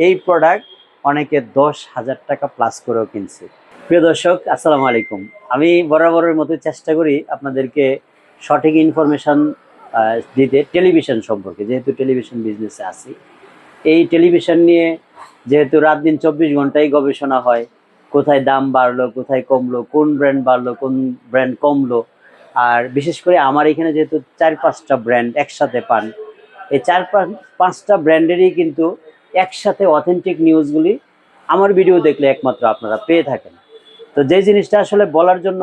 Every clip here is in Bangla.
এই প্রোডাক্ট অনেকে 10,000 টাকা প্লাস করেও কিনছে। প্রিয় দর্শক, আসসালামু আলাইকুম। আমি বরাবরের মতো চেষ্টা করি আপনাদেরকে সঠিক ইনফরমেশন দিতে টেলিভিশন সম্পর্কে, যেহেতু টেলিভিশন বিজনেসে আছি। এই টেলিভিশন নিয়ে যেহেতু রাত দিন 24 ঘন্টাই গবেষণা হয়, কোথায় দাম বাড়লো, কোথায় কমলো, কোন ব্র্যান্ড বাড়লো, কোন ব্র্যান্ড কমলো। আর বিশেষ করে আমার এখানে যেহেতু 4-5টা ব্র্যান্ড একসাথে পান, এই 4-5টা ব্র্যান্ডেরই কিন্তু একসাথে অথেন্টিক নিউজগুলি আমার ভিডিও দেখলে একমাত্র আপনারা পেয়ে থাকেন। তো যে জিনিসটা আসলে বলার জন্য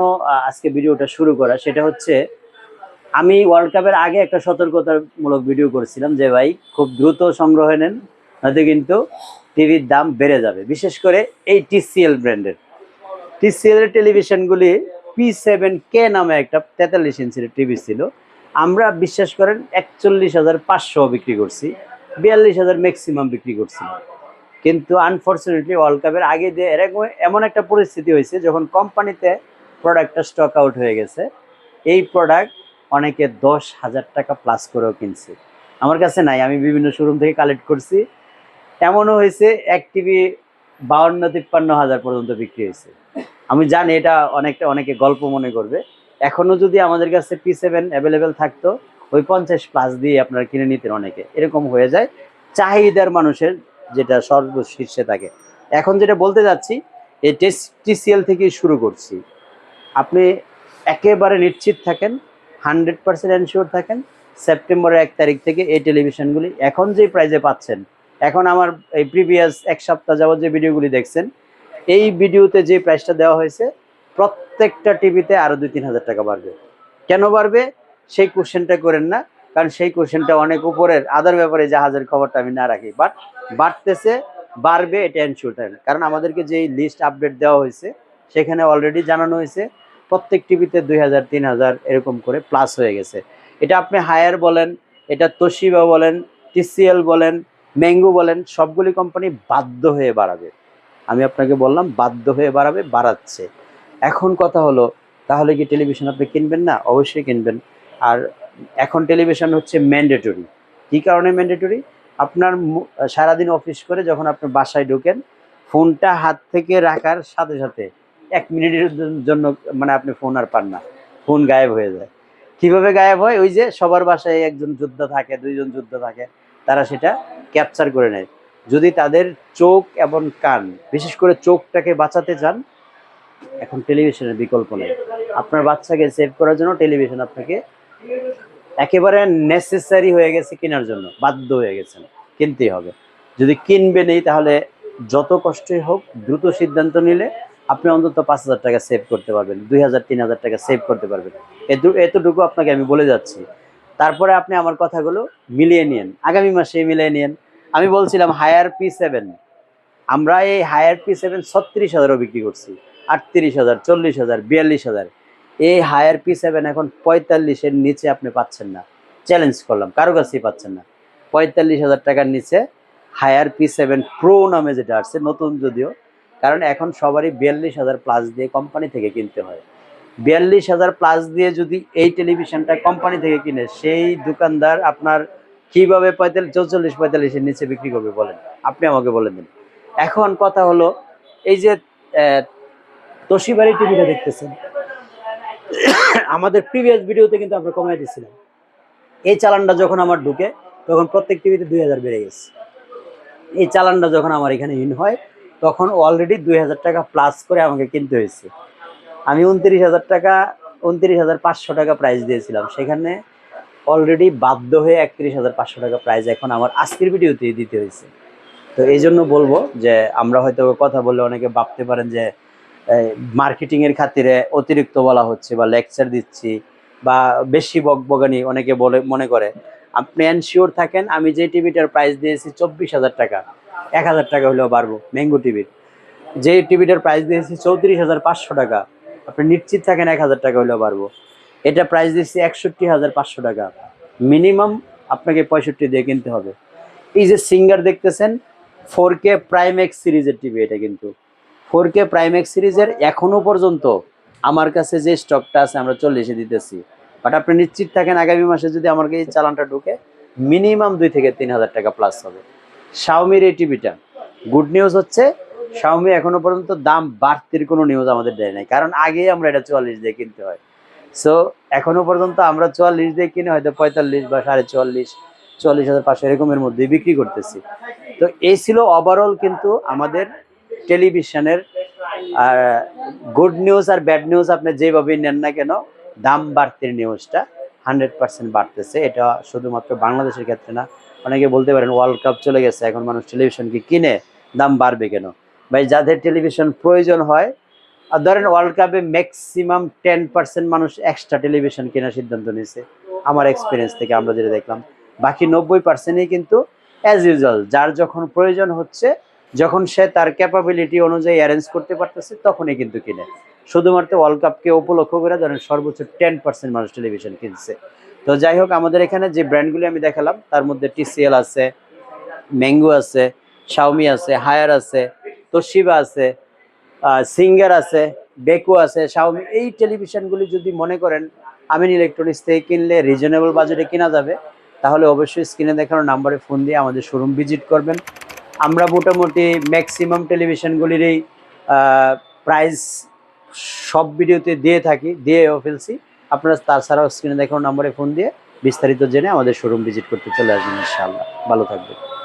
আজকে ভিডিওটা শুরু করা, সেটা হচ্ছে আমি ওয়ার্ল্ড কাপের আগে একটা সতর্কতামূলক ভিডিও করেছিলাম যে ভাই খুব দ্রুত সংগ্রহ নেন, নয়তো কিন্তু টিভির দাম বেড়ে যাবে। বিশেষ করে এই টিসিএল ব্র্যান্ডের টেলিভিশনগুলি P7K নামে একটা 43 ইঞ্চির টিভি ছিল। আমরা বিশ্বাস করেন 41,500 বিক্রি করছি, 42,000 ম্যাক্সিমাম বিক্রি করছি। কিন্তু আনফর্চুনেটলি ওয়ার্ল্ড কাপের আগে যে এমন একটা পরিস্থিতি হয়েছে, যখন কোম্পানিতে প্রোডাক্টটা স্টক আউট হয়ে গেছে, এই প্রোডাক্ট অনেকে 10,000 টাকা প্লাস করেও কিনছে। আমার কাছে নাই, আমি বিভিন্ন শোরুম থেকে কালেক্ট করছি। এমনও হয়েছে এক টিভি 52-53 হাজার পর্যন্ত বিক্রি হয়েছে। আমি জানি এটা অনেকে গল্প মনে করবে। এখনও যদি আমাদের কাছে P7 অ্যাভেলেবেল থাকতো, ওই 50 প্লাস দিয়ে আপনারা কিনে নিতেন অনেকে। এরকম হয়ে যায় চাহিদার মানুষের, যেটা সর্বশীর্ষে থাকে। এখন যেটা বলতে যাচ্ছি, এই টিসিএল থেকেই শুরু করছি। আপনি একেবারে নিশ্চিত থাকেন, 100% এনশিওর থাকেন, সেপ্টেম্বরের 1 তারিখ থেকে এই টেলিভিশনগুলি এখন যে প্রাইজে পাচ্ছেন, এখন আমার এই প্রিভিয়াস এক সপ্তাহ যাবত যে ভিডিওগুলি দেখছেন, এই ভিডিওতে যে প্রাইসটা দেওয়া হয়েছে, প্রত্যেকটা টিভিতে আরও 2-3 হাজার টাকা বাড়বে। কেন বাড়বে সেই কোশ্চেনটা করেন না, কারণ সেই কোশ্চেনটা অনেক উপরের, আদার ব্যাপারে জাহাজের খবরটা আমি না রাখি। বাট বাড়তেছে, বাড়বে, এটা এনশিওর থাকেন। কারণ আমাদেরকে যেই লিস্ট আপডেট দেওয়া হয়েছে, সেখানে অলরেডি জানানো হয়েছে প্রত্যেক টিভিতে 2,000 3,000 এরকম করে প্লাস হয়ে গেছে। এটা আপনি হায়ার বলেন, এটা তোশিবা বলেন, টিসিএল বলেন, ম্যাঙ্গো বলেন, সবগুলি কোম্পানি বাধ্য হয়ে বাড়াবে। আমি আপনাকে বললাম বাধ্য হয়ে বাড়াবে, বাড়াচ্ছে। এখন কথা হলো, তাহলে কি টেলিভিশন আপনি কিনবেন না? অবশ্যই কিনবেন। আর এখন টেলিভিশন হচ্ছে ম্যান্ডেটরি। কী কারণে ম্যান্ডেটরি? আপনার সারাদিন অফিস করে যখন আপনি বাসায় ঢোকেন, ফোনটা হাত থেকে রাখার সাথে সাথে 1 মিনিটের জন্য মানে আপনি ফোন আর পান না, ফোন গায়েব হয়ে যায়। কিভাবে গায়েব হয়? ওই যে সবার বাসায় একজন যোদ্ধা থাকে, 2জন যোদ্ধা থাকে, তারা সেটা ক্যাপচার করে নেয়। যদি তাদের চোখ এবং কান, বিশেষ করে চোখটাকে বাঁচাতে চান, এখন টেলিভিশনের বিকল্প নেই। আপনার বাচ্চাকে সেভ করার জন্য টেলিভিশন আপনাকে একেবারে নেসেসারি হয়ে গেছে, কেনার জন্য বাধ্য হয়ে গেছেন, কিনতেই হবে। যদি কিনবেনই, তাহলে যত কষ্টই হোক দ্রুত সিদ্ধান্ত নিলে আপনি অন্তত 5,000 টাকা সেভ করতে পারবেন, 2,000 3,000 টাকা সেভ করতে পারবেন। এতটুকু আপনাকে আমি বলে যাচ্ছি। তারপরে আপনি আমার কথাগুলো মিলিয়ে নিন, আগামী মাসে মিলিয়ে নিন। আমি বলছিলাম হায়ার P7, আমরা এই হায়ার P7 36,000ও বিক্রি করছি, 38,000, 40,000, 42,000। এই হায়ার P7 এখন 45-এর নিচে আপনি পাচ্ছেন না। চ্যালেঞ্জ করলাম, কারো কাছেই পাচ্ছেন না। 45,000 টাকার নিচে হায়ার P7 প্রো নামে যেটা আসছে, নতুন যদিও, কারণ এখন সবারই 42,000 প্লাস দিয়ে কোম্পানি থেকে কিনতে হয়। 42,000 প্লাস দিয়ে যদি এই টেলিভিশনটা কোম্পানি থেকে কিনে, সেই দোকানদার আপনার কিভাবে 44-45-এর নিচে বিক্রি করবে বলেন? আপনি আমাকে বলে দিন। এখন কথা হলো, এই যে তোশিবাড়ি টিভিটা দেখতেছেন, আমাদের প্রিভিয়াস ভিডিওতে কিন্তু আমরা কমাই দিচ্ছিলাম। এই চালানটা যখন আমার ঢুকে, তখন প্রত্যেক টিভিতে 2,000 বেড়ে গেছে। এই চালানটা যখন আমার এখানে ইন হয়, তখন অলরেডি 2,000 টাকা প্লাস করে আমাকে কিনতে হয়েছে। আমি 29,000 টাকা, 29,500 টাকা প্রাইস দিয়েছিলাম, সেখানে অলরেডি বাধ্য হয়ে 31,500 টাকা প্রাইস এখন আমার আজকের ভিডিওতেই দিতে হয়েছে। তো এই জন্য বলবো যে, আমরা হয়তো কথা বললে অনেকে ভাবতে পারেন যে মার্কেটিংয়ের খাতিরে অতিরিক্ত বলা হচ্ছে বা লেকচার দিচ্ছি বা বেশি বকবগানি অনেকে মনে করে। আপনি এনশিওর থাকেন, আমি যে টিভিটার প্রাইস দিয়েছি 24,000 টাকা, 1,000 টাকা হলেও বাড়বো। ম্যাঙ্গো টিভির যে টিভিটার প্রাইস দিয়েছি 34,500 টাকা, আপনি নিশ্চিত থাকেন 1,000 টাকা হলেও বাড়বো। এটা প্রাইস দিচ্ছি 61,500 টাকা, মিনিমাম আপনাকে 65 দিয়ে কিনতে হবে। এই যে সিঙ্গার দেখতেছেন, 4K প্রাইম এক্স সিরিজের টিভি, এটা কিন্তু 4K প্রাইম এক্স সিরিজের এখনো পর্যন্ত আমার কাছে যে স্টকটা আছে, আমরা 40-এ দিতেছি। বাট আপনি নিশ্চিত থাকেন, আগামী মাসে যদি আমার এই চালানটা ঢুকে, মিনিমাম 2 থেকে 3 হাজার টাকা প্লাস হবে। শাওমির এই টিভিটা গুড নিউজ হচ্ছে শাওমি এখনো পর্যন্ত দাম বাড়তির কোনো নিউজ আমাদের দেয় নাই, কারণ আগেই আমরা এটা 44 দিয়ে কিনতে হয়। সো এখনো পর্যন্ত আমরা 44 দিয়ে কিনে হয়তো 45 বা 44.5, 44,500 এরকমের মধ্যে বিক্রি করতেছি। তো এই ছিল ওভারঅল কিন্তু আমাদের টেলিভিশনের গুড নিউজ আর ব্যাড নিউজ আপনি যেভাবেই নেন না কেন, দাম বাড়তির নিউজটা 100% বাড়তেছে। এটা শুধুমাত্র বাংলাদেশের ক্ষেত্রে না, অনেকে বলতে পারেন ওয়ার্ল্ড কাপ চলে গেছে, এখন মানুষ টেলিভিশন কি কিনে, দাম বাড়বে কেন? ভাই, যাদের টেলিভিশন প্রয়োজন হয়, আর ধরেন ওয়ার্ল্ড কাপে ম্যাক্সিমাম 10% মানুষ এক্সট্রা টেলিভিশন কেনার সিদ্ধান্ত নিয়েছে আমার এক্সপিরিয়েন্স থেকে আমরা যেটা দেখলাম। বাকি 90%ই কিন্তু অ্যাজ ইউজুয়াল, যার যখন প্রয়োজন হচ্ছে, যখন সে তার ক্যাপাবিলিটি অনুযায়ী অ্যারেঞ্জ করতে পারতেছে, তখনই কিন্তু কিনে। শুধুমাত্র ওয়ার্ল্ড কাপকে উপলক্ষ করে ধরেন সর্বোচ্চ 10% মানুষ টেলিভিশন কিনছে। তো যাই হোক, আমাদের এখানে যে ব্র্যান্ডগুলি আমি দেখালাম তার মধ্যে TCL আছে, ম্যাঙ্গো আছে, শাওমি আছে, হায়ার আছে, তোশিবা আছে, সিঙ্গার আছে, বেকো আছে, শাওমি। এই টেলিভিশনগুলি যদি মনে করেন আমিন ইলেকট্রনিক্স থেকে কিনলে রিজনেবল বাজেটে কেনা যাবে, তাহলে অবশ্যই স্ক্রিনে দেখানো নাম্বারে ফোন দিয়ে আমাদের শোরুম ভিজিট করবেন। আমরা মোটামুটি ম্যাক্সিমাম টেলিভিশনগুলিরই প্রাইস সব ভিডিওতে দিয়েও ফেলছি। আপনারা তাছাড়াও স্ক্রিনে দেখানো নাম্বারে ফোন দিয়ে বিস্তারিত জেনে আমাদের শোরুম ভিজিট করতে চলে আসবেন ইনশাআল্লাহ। ভালো থাকবেন।